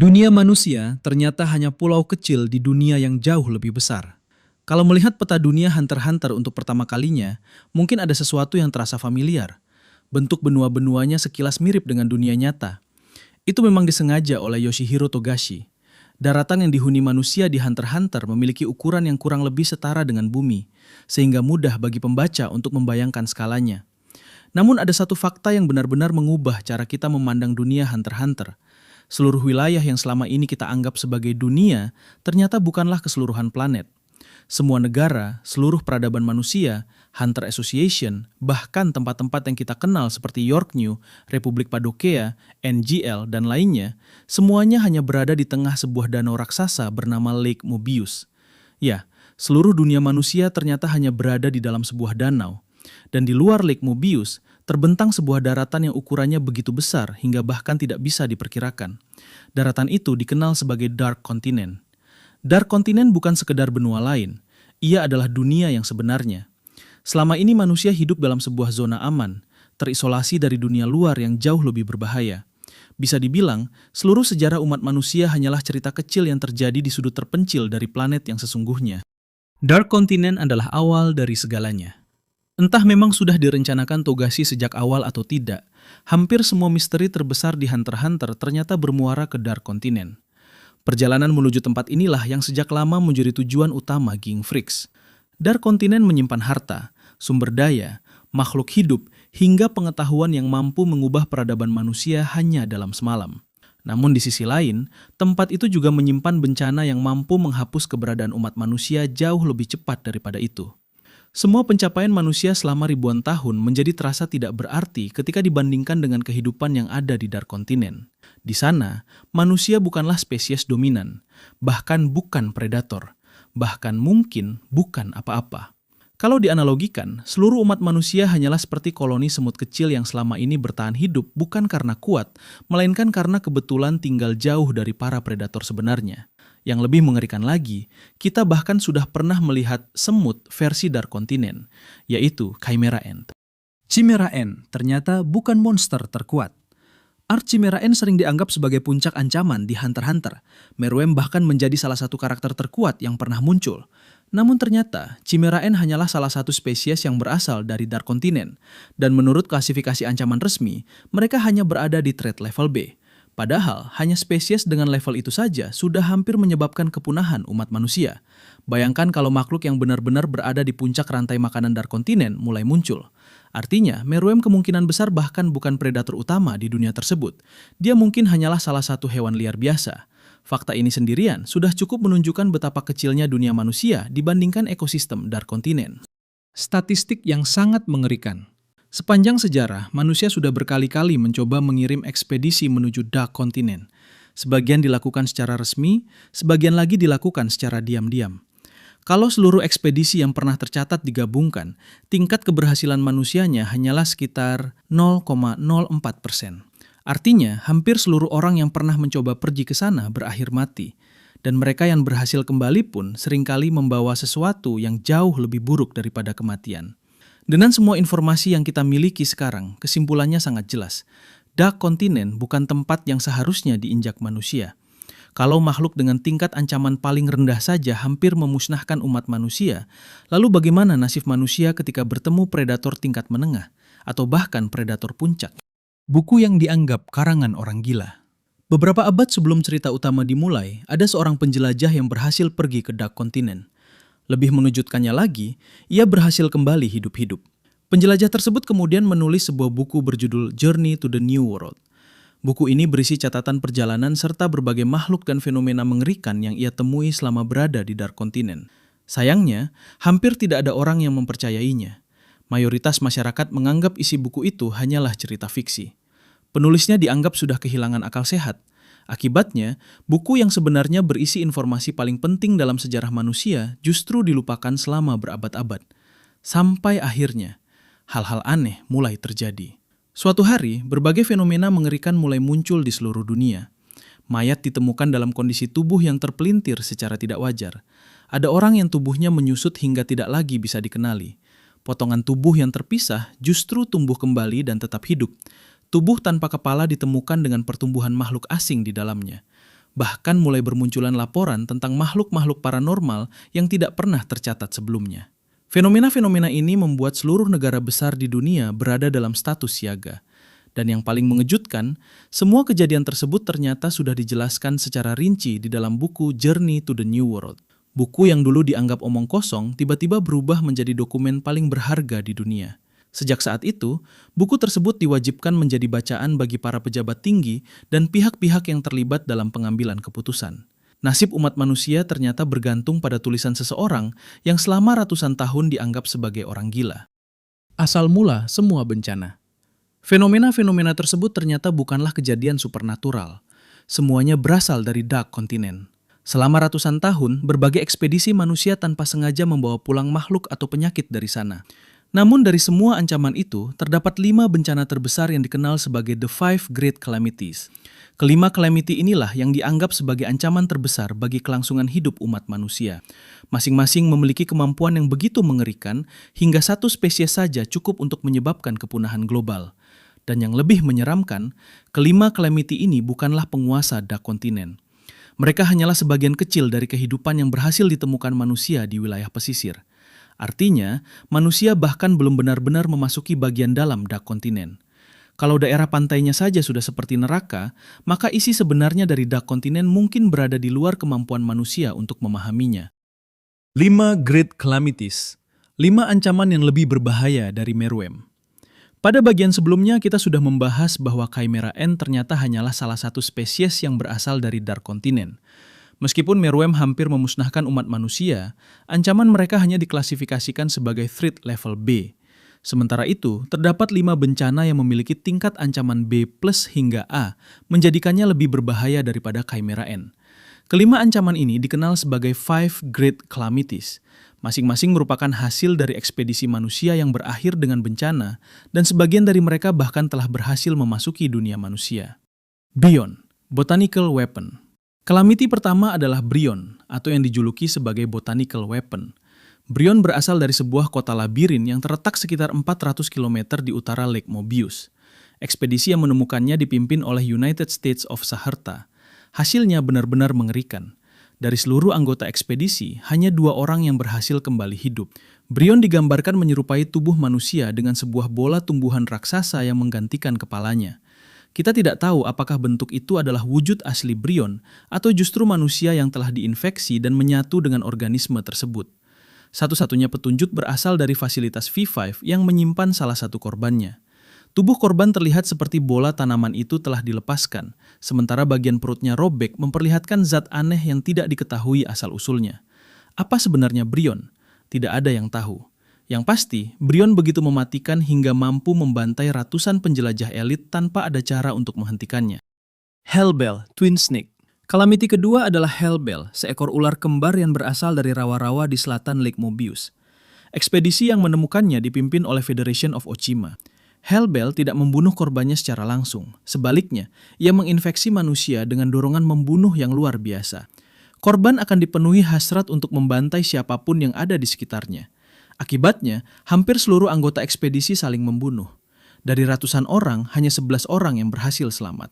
Dunia manusia ternyata hanya pulau kecil di dunia yang jauh lebih besar. Kalau melihat peta dunia Hunter x Hunter untuk pertama kalinya, mungkin ada sesuatu yang terasa familiar. Bentuk benua-benuanya sekilas mirip dengan dunia nyata. Itu memang disengaja oleh Yoshihiro Togashi. Daratan yang dihuni manusia di Hunter x Hunter memiliki ukuran yang kurang lebih setara dengan bumi, sehingga mudah bagi pembaca untuk membayangkan skalanya. Namun ada satu fakta yang benar-benar mengubah cara kita memandang dunia Hunter x Hunter. Seluruh wilayah yang selama ini kita anggap sebagai dunia ternyata bukanlah keseluruhan planet. Semua negara, seluruh peradaban manusia, Hunter Association, bahkan tempat-tempat yang kita kenal seperti Yorknew, Republik Padokea, NGL, dan lainnya, semuanya hanya berada di tengah sebuah danau raksasa bernama Lake Mobius. Ya, seluruh dunia manusia ternyata hanya berada di dalam sebuah danau. Dan di luar Lake Mobius, terbentang sebuah daratan yang ukurannya begitu besar hingga bahkan tidak bisa diperkirakan. Daratan itu dikenal sebagai Dark Continent. Dark Continent bukan sekedar benua lain, ia adalah dunia yang sebenarnya. Selama ini manusia hidup dalam sebuah zona aman, terisolasi dari dunia luar yang jauh lebih berbahaya. Bisa dibilang, seluruh sejarah umat manusia hanyalah cerita kecil yang terjadi di sudut terpencil dari planet yang sesungguhnya. Dark Continent adalah awal dari segalanya. Entah memang sudah direncanakan Togashi sejak awal atau tidak, hampir semua misteri terbesar di Hunter x Hunter ternyata bermuara ke Dark Continent. Perjalanan menuju tempat inilah yang sejak lama menjadi tujuan utama Ging Freaks. Dark Continent menyimpan harta, sumber daya, makhluk hidup, hingga pengetahuan yang mampu mengubah peradaban manusia hanya dalam semalam. Namun di sisi lain, tempat itu juga menyimpan bencana yang mampu menghapus keberadaan umat manusia jauh lebih cepat daripada itu. Semua pencapaian manusia selama ribuan tahun menjadi terasa tidak berarti ketika dibandingkan dengan kehidupan yang ada di Dark Continent. Di sana, manusia bukanlah spesies dominan, bahkan bukan predator, bahkan mungkin bukan apa-apa. Kalau dianalogikan, seluruh umat manusia hanyalah seperti koloni semut kecil yang selama ini bertahan hidup bukan karena kuat, melainkan karena kebetulan tinggal jauh dari para predator sebenarnya. Yang lebih mengerikan lagi, kita bahkan sudah pernah melihat semut versi Dark Continent, yaitu Chimera Ant. Chimera Ant ternyata bukan monster terkuat. Chimera Ant sering dianggap sebagai puncak ancaman di Hunter x Hunter. Meruem bahkan menjadi salah satu karakter terkuat yang pernah muncul. Namun ternyata, Chimera Ant hanyalah salah satu spesies yang berasal dari Dark Continent. Dan menurut klasifikasi ancaman resmi, mereka hanya berada di threat level B. Padahal, hanya spesies dengan level itu saja sudah hampir menyebabkan kepunahan umat manusia. Bayangkan kalau makhluk yang benar-benar berada di puncak rantai makanan Dark Continent mulai muncul. Artinya, Meruem kemungkinan besar bahkan bukan predator utama di dunia tersebut. Dia mungkin hanyalah salah satu hewan liar biasa. Fakta ini sendirian sudah cukup menunjukkan betapa kecilnya dunia manusia dibandingkan ekosistem Dark Continent. Statistik yang sangat mengerikan. Sepanjang sejarah, manusia sudah berkali-kali mencoba mengirim ekspedisi menuju Dark Continent. Sebagian dilakukan secara resmi, sebagian lagi dilakukan secara diam-diam. Kalau seluruh ekspedisi yang pernah tercatat digabungkan, tingkat keberhasilan manusianya hanyalah sekitar 0,04%. Artinya, hampir seluruh orang yang pernah mencoba pergi ke sana berakhir mati. Dan mereka yang berhasil kembali pun seringkali membawa sesuatu yang jauh lebih buruk daripada kematian. Dengan semua informasi yang kita miliki sekarang, kesimpulannya sangat jelas. Dark Continent bukan tempat yang seharusnya diinjak manusia. Kalau makhluk dengan tingkat ancaman paling rendah saja hampir memusnahkan umat manusia, lalu bagaimana nasib manusia ketika bertemu predator tingkat menengah, atau bahkan predator puncak? Buku yang dianggap karangan orang gila. Beberapa abad sebelum cerita utama dimulai, ada seorang penjelajah yang berhasil pergi ke Dark Continent. Lebih mengejutkannya lagi, ia berhasil kembali hidup-hidup. Penjelajah tersebut kemudian menulis sebuah buku berjudul Journey to the New World. Buku ini berisi catatan perjalanan serta berbagai makhluk dan fenomena mengerikan yang ia temui selama berada di Dark Continent. Sayangnya, hampir tidak ada orang yang mempercayainya. Mayoritas masyarakat menganggap isi buku itu hanyalah cerita fiksi. Penulisnya dianggap sudah kehilangan akal sehat. Akibatnya, buku yang sebenarnya berisi informasi paling penting dalam sejarah manusia justru dilupakan selama berabad-abad. Sampai akhirnya, hal-hal aneh mulai terjadi. Suatu hari, berbagai fenomena mengerikan mulai muncul di seluruh dunia. Mayat ditemukan dalam kondisi tubuh yang terpelintir secara tidak wajar. Ada orang yang tubuhnya menyusut hingga tidak lagi bisa dikenali. Potongan tubuh yang terpisah justru tumbuh kembali dan tetap hidup. Tubuh tanpa kepala ditemukan dengan pertumbuhan makhluk asing di dalamnya. Bahkan mulai bermunculan laporan tentang makhluk-makhluk paranormal yang tidak pernah tercatat sebelumnya. Fenomena-fenomena ini membuat seluruh negara besar di dunia berada dalam status siaga. Dan yang paling mengejutkan, semua kejadian tersebut ternyata sudah dijelaskan secara rinci di dalam buku Journey to the New World. Buku yang dulu dianggap omong kosong tiba-tiba berubah menjadi dokumen paling berharga di dunia. Sejak saat itu, buku tersebut diwajibkan menjadi bacaan bagi para pejabat tinggi dan pihak-pihak yang terlibat dalam pengambilan keputusan. Nasib umat manusia ternyata bergantung pada tulisan seseorang yang selama ratusan tahun dianggap sebagai orang gila. Asal mula semua bencana. Fenomena-fenomena tersebut ternyata bukanlah kejadian supernatural. Semuanya berasal dari Dark Continent. Selama ratusan tahun, berbagai ekspedisi manusia tanpa sengaja membawa pulang makhluk atau penyakit dari sana. Namun dari semua ancaman itu, terdapat 5 bencana terbesar yang dikenal sebagai The Five Great Calamities. Kelima calamity inilah yang dianggap sebagai ancaman terbesar bagi kelangsungan hidup umat manusia. Masing-masing memiliki kemampuan yang begitu mengerikan hingga satu spesies saja cukup untuk menyebabkan kepunahan global. Dan yang lebih menyeramkan, kelima calamity ini bukanlah penguasa Dark Continent. Mereka hanyalah sebagian kecil dari kehidupan yang berhasil ditemukan manusia di wilayah pesisir. Artinya, manusia bahkan belum benar-benar memasuki bagian dalam Dark Continent. Kalau daerah pantainya saja sudah seperti neraka, maka isi sebenarnya dari Dark Continent mungkin berada di luar kemampuan manusia untuk memahaminya. 5 Great Calamities, 5 ancaman yang lebih berbahaya dari Meruem. Pada bagian sebelumnya kita sudah membahas bahwa Chimera Ant ternyata hanyalah salah satu spesies yang berasal dari Dark Continent. Meskipun Meruem hampir memusnahkan umat manusia, ancaman mereka hanya diklasifikasikan sebagai threat level B. Sementara itu, terdapat 5 bencana yang memiliki tingkat ancaman B+ hingga A, menjadikannya lebih berbahaya daripada Chimera Ant. Kelima ancaman ini dikenal sebagai Five Great Calamities. Masing-masing merupakan hasil dari ekspedisi manusia yang berakhir dengan bencana, dan sebagian dari mereka bahkan telah berhasil memasuki dunia manusia. Bryon, Botanical Weapon. Calamity pertama adalah Bryon, atau yang dijuluki sebagai Botanical Weapon. Bryon berasal dari sebuah kota labirin yang terletak sekitar 400 km di utara Lake Mobius. Ekspedisi yang menemukannya dipimpin oleh United States of Saharta. Hasilnya benar-benar mengerikan. Dari seluruh anggota ekspedisi, hanya 2 orang yang berhasil kembali hidup. Bryon digambarkan menyerupai tubuh manusia dengan sebuah bola tumbuhan raksasa yang menggantikan kepalanya. Kita tidak tahu apakah bentuk itu adalah wujud asli Bryon atau justru manusia yang telah diinfeksi dan menyatu dengan organisme tersebut. Satu-satunya petunjuk berasal dari fasilitas V5 yang menyimpan salah satu korbannya. Tubuh korban terlihat seperti bola tanaman itu telah dilepaskan, sementara bagian perutnya robek memperlihatkan zat aneh yang tidak diketahui asal-usulnya. Apa sebenarnya Bryon? Tidak ada yang tahu. Yang pasti, Bryon begitu mematikan hingga mampu membantai ratusan penjelajah elit tanpa ada cara untuk menghentikannya. Hellbell, Twin Snake. Calamity kedua adalah Hellbell, seekor ular kembar yang berasal dari rawa-rawa di selatan Lake Mobius. Ekspedisi yang menemukannya dipimpin oleh Federation of Ochima. Hellbell tidak membunuh korbannya secara langsung. Sebaliknya, ia menginfeksi manusia dengan dorongan membunuh yang luar biasa. Korban akan dipenuhi hasrat untuk membantai siapapun yang ada di sekitarnya. Akibatnya, hampir seluruh anggota ekspedisi saling membunuh. Dari ratusan orang, hanya 11 orang yang berhasil selamat.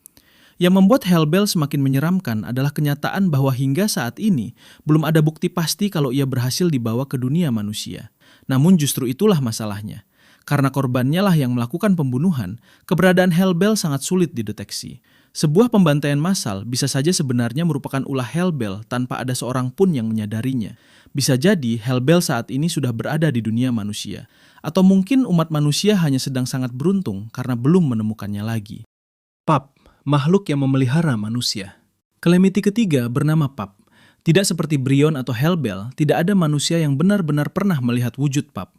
Yang membuat Hellbell semakin menyeramkan adalah kenyataan bahwa hingga saat ini, belum ada bukti pasti kalau ia berhasil dibawa ke dunia manusia. Namun justru itulah masalahnya. Karena korbannya lah yang melakukan pembunuhan, keberadaan Hellbell sangat sulit dideteksi. Sebuah pembantaian massal bisa saja sebenarnya merupakan ulah Hellbell tanpa ada seorang pun yang menyadarinya. Bisa jadi Hellbell saat ini sudah berada di dunia manusia. Atau mungkin umat manusia hanya sedang sangat beruntung karena belum menemukannya lagi. Pup, makhluk yang memelihara manusia. Calamity ketiga bernama Pup. Tidak seperti Bryon atau Hellbell, tidak ada manusia yang benar-benar pernah melihat wujud Pup.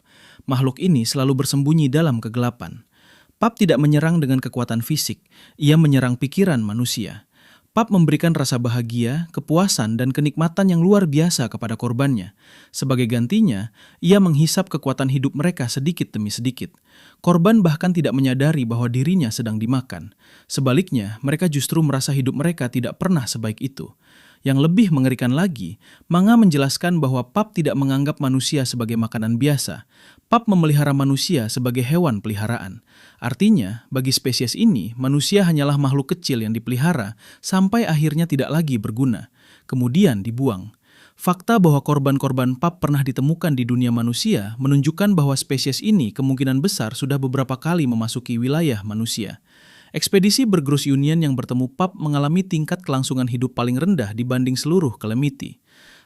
Makhluk ini selalu bersembunyi dalam kegelapan. Pup tidak menyerang dengan kekuatan fisik, ia menyerang pikiran manusia. Pup memberikan rasa bahagia, kepuasan, dan kenikmatan yang luar biasa kepada korbannya. Sebagai gantinya, ia menghisap kekuatan hidup mereka sedikit demi sedikit. Korban bahkan tidak menyadari bahwa dirinya sedang dimakan. Sebaliknya, mereka justru merasa hidup mereka tidak pernah sebaik itu. Yang lebih mengerikan lagi, Manga menjelaskan bahwa Pup tidak menganggap manusia sebagai makanan biasa. Pup memelihara manusia sebagai hewan peliharaan. Artinya, bagi spesies ini, manusia hanyalah makhluk kecil yang dipelihara sampai akhirnya tidak lagi berguna, kemudian dibuang. Fakta bahwa korban-korban Pup pernah ditemukan di dunia manusia menunjukkan bahwa spesies ini kemungkinan besar sudah beberapa kali memasuki wilayah manusia. Ekspedisi Burgos Union yang bertemu Pup mengalami tingkat kelangsungan hidup paling rendah dibanding seluruh calamity.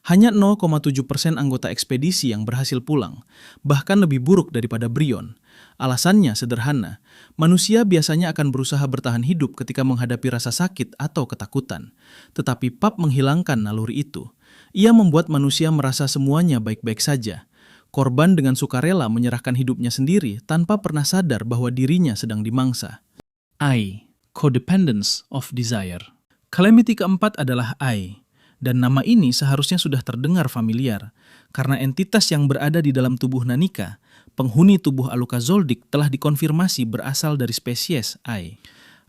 Hanya 0,7% anggota ekspedisi yang berhasil pulang, bahkan lebih buruk daripada Brion. Alasannya sederhana, manusia biasanya akan berusaha bertahan hidup ketika menghadapi rasa sakit atau ketakutan. Tetapi Pup menghilangkan naluri itu. Ia membuat manusia merasa semuanya baik-baik saja. Korban dengan sukarela menyerahkan hidupnya sendiri tanpa pernah sadar bahwa dirinya sedang dimangsa. I. Codependence of Desire. Calamity keempat adalah I, dan nama ini seharusnya sudah terdengar familiar, karena entitas yang berada di dalam tubuh Nanika, penghuni tubuh Aluka Zoldyck, telah dikonfirmasi berasal dari spesies I.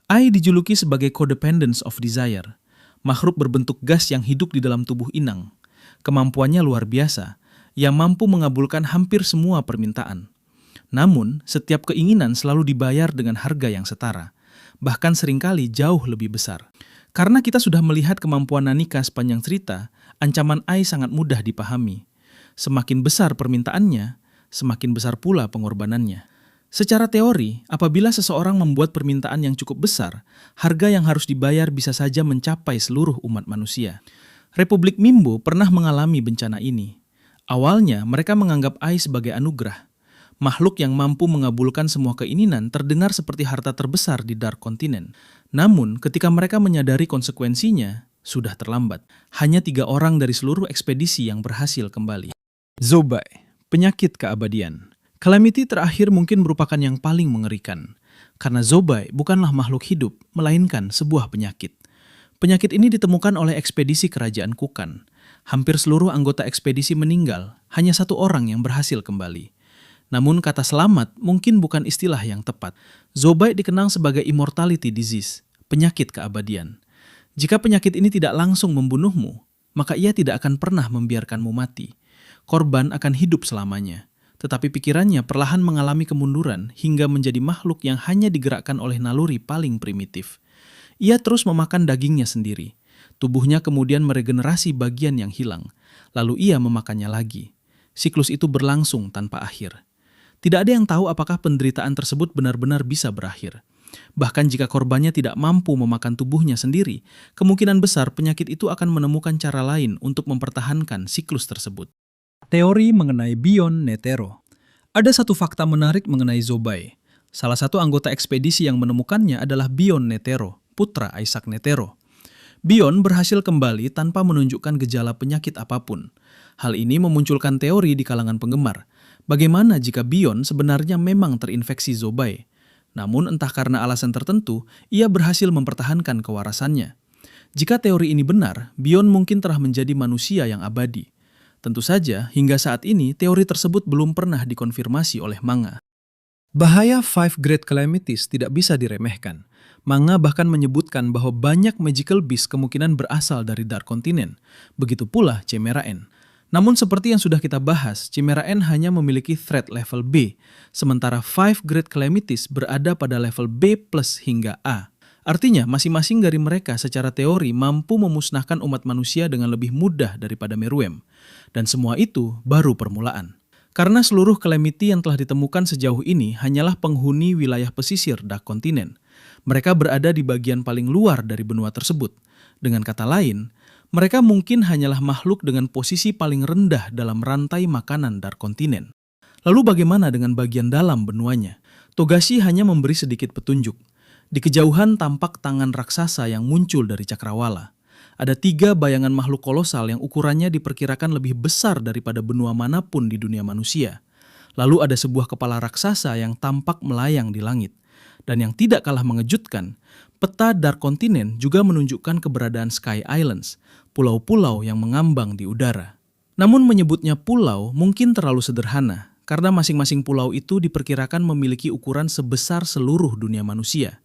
I dijuluki sebagai Codependence of Desire, makhluk berbentuk gas yang hidup di dalam tubuh inang. Kemampuannya luar biasa, yang mampu mengabulkan hampir semua permintaan. Namun, setiap keinginan selalu dibayar dengan harga yang setara, bahkan seringkali jauh lebih besar. Karena kita sudah melihat kemampuan Nanika sepanjang cerita, ancaman Ai sangat mudah dipahami. Semakin besar permintaannya, semakin besar pula pengorbanannya. Secara teori, apabila seseorang membuat permintaan yang cukup besar, harga yang harus dibayar bisa saja mencapai seluruh umat manusia. Republik Mimbo pernah mengalami bencana ini. Awalnya, mereka menganggap Ai sebagai anugerah. Makhluk yang mampu mengabulkan semua keinginan terdengar seperti harta terbesar di Dark Continent. Namun, ketika mereka menyadari konsekuensinya, sudah terlambat. Hanya 3 orang dari seluruh ekspedisi yang berhasil kembali. Zobai, penyakit keabadian. Calamity terakhir mungkin merupakan yang paling mengerikan. Karena Zobai bukanlah makhluk hidup, melainkan sebuah penyakit. Penyakit ini ditemukan oleh ekspedisi kerajaan Kukan. Hampir seluruh anggota ekspedisi meninggal, hanya 1 orang yang berhasil kembali. Namun kata selamat mungkin bukan istilah yang tepat. Zobai dikenal sebagai immortality disease, penyakit keabadian. Jika penyakit ini tidak langsung membunuhmu, maka ia tidak akan pernah membiarkanmu mati. Korban akan hidup selamanya, tetapi pikirannya perlahan mengalami kemunduran hingga menjadi makhluk yang hanya digerakkan oleh naluri paling primitif. Ia terus memakan dagingnya sendiri. Tubuhnya kemudian meregenerasi bagian yang hilang, lalu ia memakannya lagi. Siklus itu berlangsung tanpa akhir. Tidak ada yang tahu apakah penderitaan tersebut benar-benar bisa berakhir. Bahkan jika korbannya tidak mampu memakan tubuhnya sendiri, kemungkinan besar penyakit itu akan menemukan cara lain untuk mempertahankan siklus tersebut. Teori mengenai Bion Netero. Ada satu fakta menarik mengenai Zobai. Salah satu anggota ekspedisi yang menemukannya adalah Bion Netero, putra Isaac Netero. Bion berhasil kembali tanpa menunjukkan gejala penyakit apapun. Hal ini memunculkan teori di kalangan penggemar. Bagaimana jika Bion sebenarnya memang terinfeksi Zobai? Namun entah karena alasan tertentu, ia berhasil mempertahankan kewarasannya. Jika teori ini benar, Bion mungkin telah menjadi manusia yang abadi. Tentu saja, hingga saat ini teori tersebut belum pernah dikonfirmasi oleh Manga. Bahaya Five Great Calamities tidak bisa diremehkan. Manga bahkan menyebutkan bahwa banyak magical beast kemungkinan berasal dari Dark Continent. Begitu pula Chimera Ant. Namun seperti yang sudah kita bahas, Chimera Ant hanya memiliki threat level B, sementara Five Great Calamities berada pada level B plus hingga A. Artinya, masing-masing dari mereka secara teori mampu memusnahkan umat manusia dengan lebih mudah daripada Meruem. Dan semua itu baru permulaan. Karena seluruh calamity yang telah ditemukan sejauh ini hanyalah penghuni wilayah pesisir Dark Continent. Mereka berada di bagian paling luar dari benua tersebut. Dengan kata lain, mereka mungkin hanyalah makhluk dengan posisi paling rendah dalam rantai makanan Dark Continent. Lalu bagaimana dengan bagian dalam benuanya? Togashi hanya memberi sedikit petunjuk. Di kejauhan tampak tangan raksasa yang muncul dari cakrawala. Ada 3 bayangan makhluk kolosal yang ukurannya diperkirakan lebih besar daripada benua manapun di dunia manusia. Lalu ada sebuah kepala raksasa yang tampak melayang di langit. Dan yang tidak kalah mengejutkan, peta Dark Continent juga menunjukkan keberadaan Sky Islands, pulau-pulau yang mengambang di udara. Namun menyebutnya pulau mungkin terlalu sederhana, karena masing-masing pulau itu diperkirakan memiliki ukuran sebesar seluruh dunia manusia.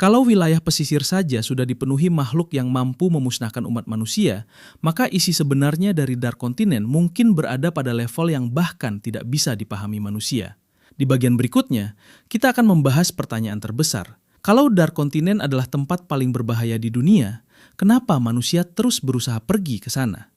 Kalau wilayah pesisir saja sudah dipenuhi makhluk yang mampu memusnahkan umat manusia, maka isi sebenarnya dari Dark Continent mungkin berada pada level yang bahkan tidak bisa dipahami manusia. Di bagian berikutnya, kita akan membahas pertanyaan terbesar. Kalau Dark Continent adalah tempat paling berbahaya di dunia, kenapa manusia terus berusaha pergi ke sana?